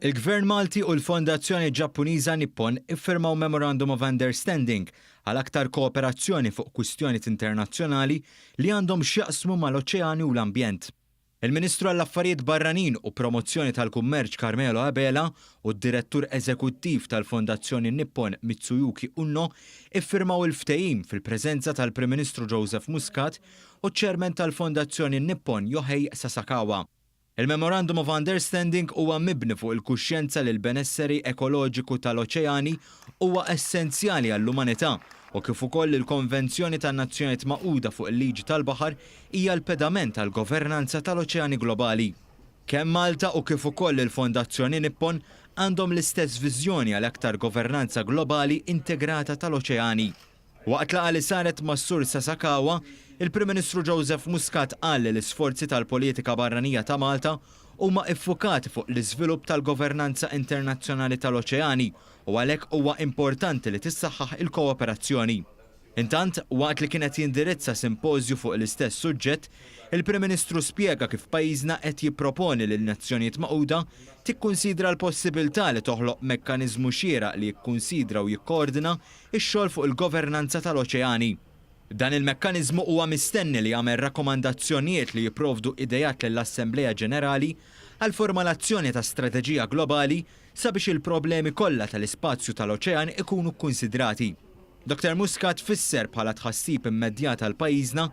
Il-Gvern Malti u l-Fondazzjoni Ġappuniża Nippon iffirmaw Memorandum of Understanding għal aktar kooperazzjoni fuq kwistjonijiet internazzjonali li għandhom x'jaqsmu mal-oċeani u l-ambjent. Il-Ministru għall-Affarijiet Barranin u Promozzjoni tal-Kummerċ Carmelo Abela u d-Direttur Eżekuttiv tal-Fondazzjoni Nippon Mitsuyuki Unno iffirmaw il-ftehim fil-preżenza tal-Prim Ministru Joseph Muscat u ċ-Chairman tal-Fondazzjoni Nippon Yohei Sasakawa. Il-Memorandum of Understanding huwa mibni fuq il-kuxjenza li l-benesseri ekoloġiku tal-oċeani huwa essenzjali għall-umanità u kif ukoll il-Konvenzjoni tan-Nazzjonijiet Magħquda fuq il-liġi tal-baħar hija l-pedament tal-governanza tal-oċeani globali. Kemm Malta u kif ukoll il-Fondazzjoni Nippon għandhom l-istess viżjoni għal aktar governanza globali integrata tal-oċeani. Waqt laqgħa li saret mas-Sur Sasakawa, il-Prim Ministru Joseph Muscat qal li l-isforzi tal-politika barranija ta' Malta huma iffukati fuq l-iżvilupp tal-governanza internazzjonali tal-oċeani u għalhekk huwa importanti li tissaħħaħ il-kooperazzjoni. Intant, waqt li kienet jindirizza simpożju fuq l-istess suġġett, il-Prim Ministru spjega kif pajjiżna qed jipproponi lin Nazzjonijiet Magħquda tikkunsidra l-possibilità li toħloq mekkaniżmu xieraq li jikkunsidra u jikkoordina x-xogħol fuq il-governanza tal-oċeani. Dan il-mekkaniżmu huwa mistenni li jagħmel rakkomandazzjonijiet li jipprovdu idejat lill-Assembleja Ġenerali għal formulazzjoni ta' strateġija globali sabiex il-problemi kollha tal-ispazju tal-oċean ikunu kkunsidrati. Dr. Muscat fisser bħala tħassib immedjat għal pajjiżna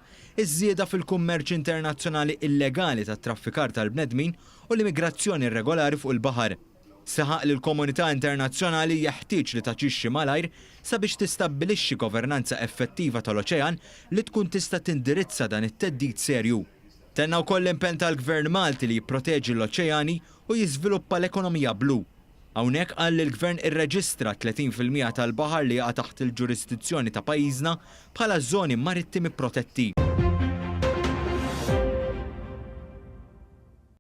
iż-żieda fil-kummerċ internazzjonali illegali tat-traffikar tal-bnedmin u l-immigrazzjoni irregolari fuq il-baħar. Saħaq li l-komunità internazzjonali jeħtieġ li taġixxi malajr sabiex tistabbilixxi governanza effettiva tal-oċean li tkun tista' tindirizza dan it-teddid serju. Tenna wkoll l-impenn tal-Gvern Malti li jipproteġi l-oċeani u jiżviluppa l-ekonomija blu. Hawnhekk qal li l-Gvern irreġistra 30% tal-baħar li jaqa' taħt il-ġurisdizzjoni ta' pajjiżna bħala żoni marittimi protetti.